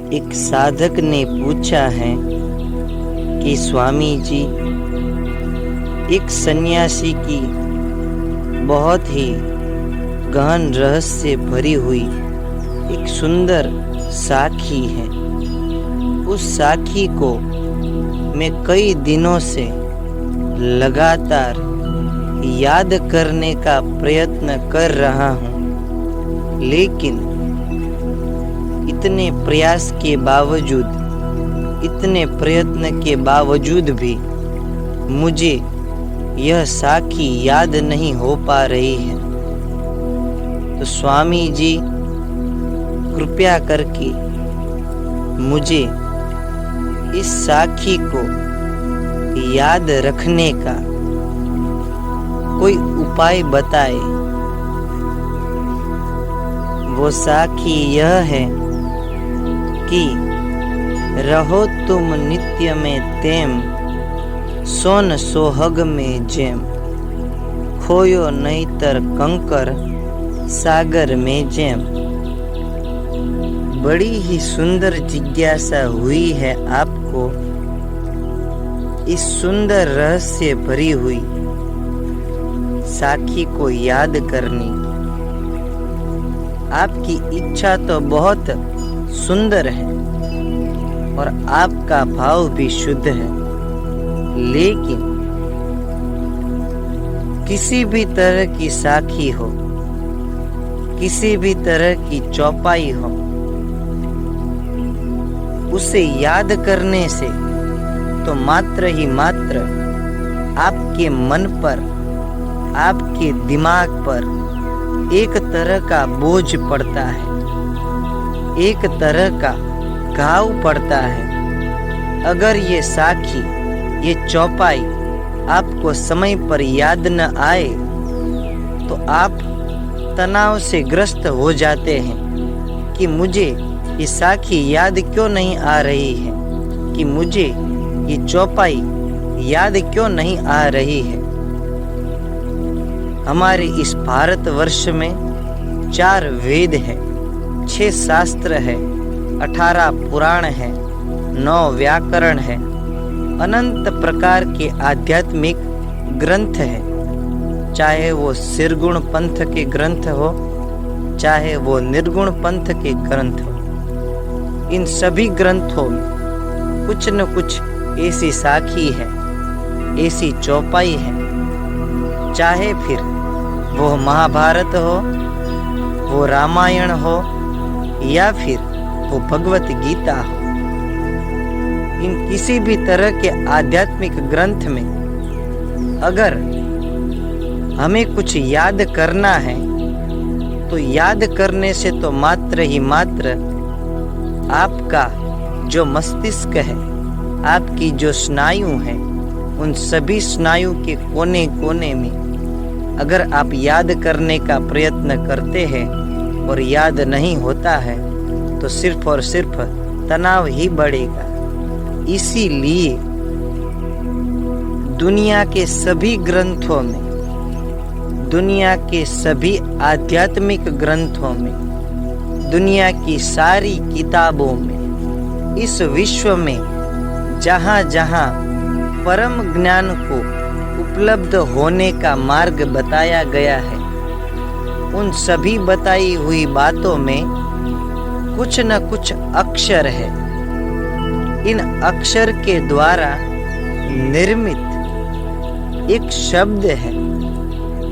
एक साधक ने पूछा है कि स्वामी जी, एक सन्यासी की बहुत ही गहन रहस्य भरी हुई एक सुंदर साखी है। उस साखी को मैं कई दिनों से लगातार याद करने का प्रयत्न कर रहा हूँ, लेकिन इतने प्रयास के बावजूद, इतने प्रयत्न के बावजूद भी मुझे यह साखी याद नहीं हो पा रही है। तो स्वामी जी, कृपया करके मुझे इस साखी को याद रखने का कोई उपाय बताए। वो साखी यह है कि रहो तुम नित्य में तेम, सोन सोहग में जेम, खोयो नहींतर कंकर सागर में जेम। बड़ी ही सुंदर जिज्ञासा हुई है आपको इस सुंदर रहस्य भरी हुई साखी को याद करनी। आपकी इच्छा तो बहुत सुंदर है और आपका भाव भी शुद्ध है, लेकिन किसी भी तरह की साखी हो, किसी भी तरह की चौपाई हो, उसे याद करने से तो मात्र ही मात्र आपके मन पर, आपके दिमाग पर एक तरह का बोझ पड़ता है, एक तरह का घाव पड़ता है। अगर ये साखी, ये चौपाई आपको समय पर याद न आए तो आप तनाव से ग्रस्त हो जाते हैं कि मुझे ये साखी याद क्यों नहीं आ रही है, कि मुझे ये चौपाई याद क्यों नहीं आ रही है। हमारे इस भारतवर्ष में 4 वेद है, 6 शास्त्र है, 18 पुराण है, 9 व्याकरण है, अनंत प्रकार के आध्यात्मिक ग्रंथ है। चाहे वो सिरगुण पंथ के ग्रंथ हो, चाहे वो निर्गुण पंथ के ग्रंथ हो, इन सभी ग्रंथों में कुछ न कुछ ऐसी साखी है, ऐसी चौपाई है। चाहे फिर वो महाभारत हो, वो रामायण हो, या फिर वो भगवत गीता हो, इन किसी भी तरह के आध्यात्मिक ग्रंथ में अगर हमें कुछ याद करना है तो याद करने से तो मात्र ही मात्र आपका जो मस्तिष्क है, आपकी जो स्नायु है, उन सभी स्नायु के कोने कोने में अगर आप याद करने का प्रयत्न करते हैं और याद नहीं होता है तो सिर्फ और सिर्फ तनाव ही बढ़ेगा। इसीलिए दुनिया के सभी ग्रंथों में, दुनिया के सभी आध्यात्मिक ग्रंथों में, दुनिया की सारी किताबों में, इस विश्व में जहाँ जहाँ परम ज्ञान को उपलब्ध होने का मार्ग बताया गया है, उन सभी बताई हुई बातों में कुछ न कुछ अक्षर है। इन अक्षर के द्वारा निर्मित एक शब्द है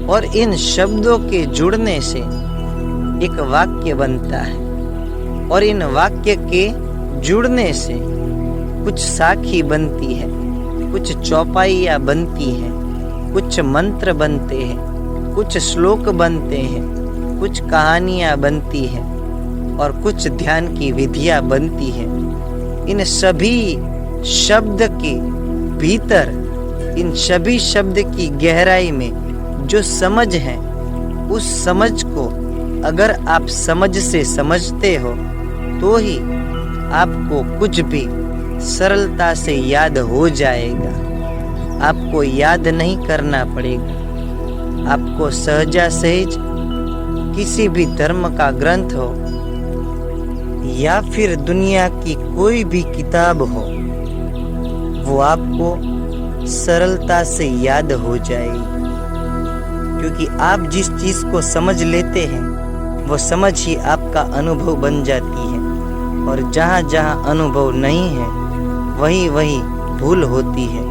और इन शब्दों के जुड़ने से एक वाक्य बनता है और इन वाक्य के जुड़ने से कुछ साखी बनती है, कुछ चौपाइयाँ बनती हैं, कुछ मंत्र बनते हैं, कुछ श्लोक बनते हैं, कुछ कहानियाँ बनती हैं और कुछ ध्यान की विधियाँ बनती हैं। इन सभी शब्द के भीतर, इन सभी शब्द की गहराई में जो समझ है, उस समझ को अगर आप समझ से समझते हो तो ही आपको कुछ भी सरलता से याद हो जाएगा। आपको याद नहीं करना पड़ेगा। आपको सहजा सहज किसी भी धर्म का ग्रंथ हो या फिर दुनिया की कोई भी किताब हो, वो आपको सरलता से याद हो जाएगी। क्योंकि आप जिस चीज़ को समझ लेते हैं वो समझ ही आपका अनुभव बन जाती है, और जहाँ जहाँ अनुभव नहीं है वहीं वहीं भूल होती है,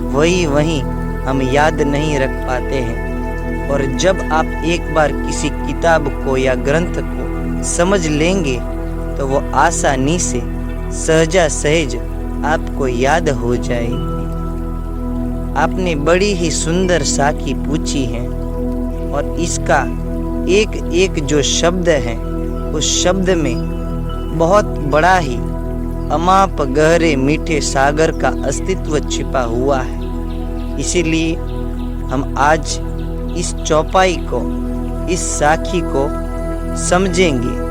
वहीं हम याद नहीं रख पाते हैं। और जब आप एक बार किसी किताब को या ग्रंथ को समझ लेंगे तो वो आसानी से सहजा सहज आपको याद हो जाएगी। आपने बड़ी ही सुंदर साखी पूछी है, और इसका एक एक जो शब्द है उस शब्द में बहुत बड़ा ही अमाप गहरे मीठे सागर का अस्तित्व छिपा हुआ है। इसीलिए हम आज इस चौपाई को, इस साखी को समझेंगे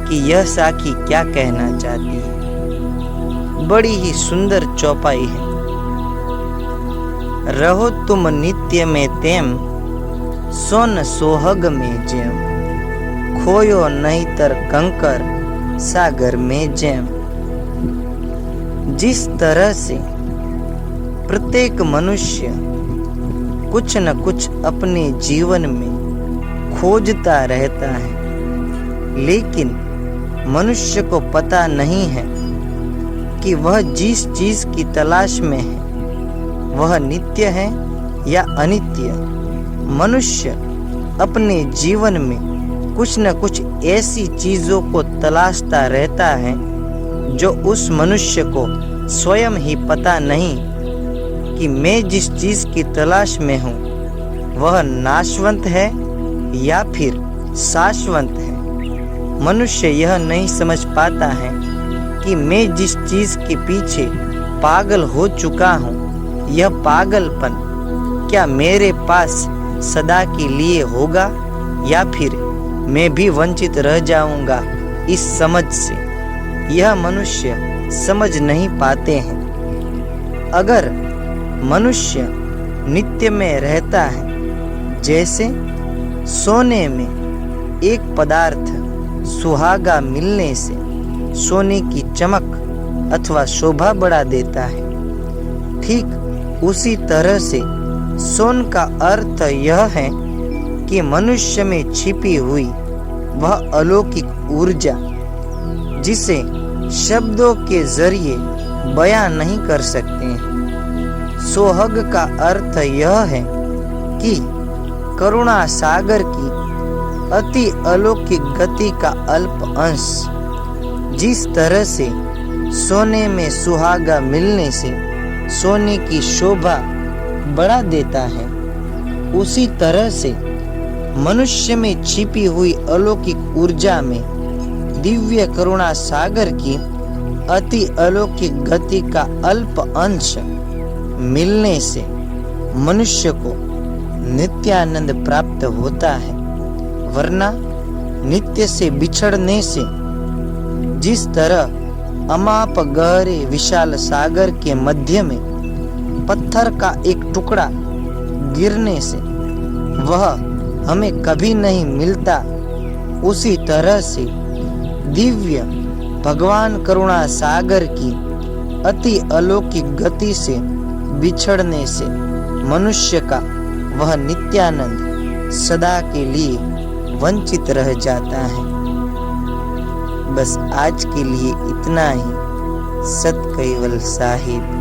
कि यह साखी क्या कहना चाहती है। बड़ी ही सुंदर चौपाई है। रहो तुम नित्य में तेम, सोन सोहग में जेम, खोयो नहींतर कंकर सागर में जेम। जिस तरह से प्रत्येक मनुष्य कुछ न कुछ अपने जीवन में खोजता रहता है, लेकिन मनुष्य को पता नहीं है कि वह जिस चीज की तलाश में है वह नित्य है या अनित्य। मनुष्य अपने जीवन में कुछ न कुछ ऐसी चीजों को तलाशता रहता है जो उस मनुष्य को स्वयं ही पता नहीं कि मैं जिस चीज की तलाश में हूँ वह नाशवंत है या फिर शाश्वत है। मनुष्य यह नहीं समझ पाता है कि मैं जिस चीज के पीछे पागल हो चुका हूँ, यह पागलपन क्या मेरे पास सदा के लिए होगा या फिर मैं भी वंचित रह जाऊंगा इस समझ से। यह मनुष्य समझ नहीं पाते हैं। अगर मनुष्य नित्य में रहता है, जैसे सोने में एक पदार्थ सुहागा मिलने से सोने की चमक अथवा शोभा बढ़ा देता है, ठीक उसी तरह से सोन का अर्थ यह है कि मनुष्य में छिपी हुई वह अलौकिक ऊर्जा जिसे शब्दों के जरिए बयां नहीं कर सकते हैं। सोहग का अर्थ यह है कि करुणा सागर की अति अलौकिक गति का अल्प अंश। जिस तरह से सोने में सुहागा मिलने से सोने की शोभा बढ़ा देता है, उसी तरह से मनुष्य में छिपी हुई अलौकिक ऊर्जा में दिव्य करुणा सागर की अति अलौकिक गति का अल्प अंश मिलने से मनुष्य को नित्यानंद प्राप्त होता है। वरना नित्य से बिछड़ने से जिस तरह अमाप गहरे विशाल सागर के मध्य में पत्थर का एक टुकड़ा गिरने से वह हमें कभी नहीं मिलता, उसी तरह से दिव्य भगवान करुणा सागर की अति अलौकिक गति से बिछड़ने से मनुष्य का वह नित्यानंद सदा के लिए वंचित रह जाता है। बस आज के लिए इतना ही। सत केवल साहिब।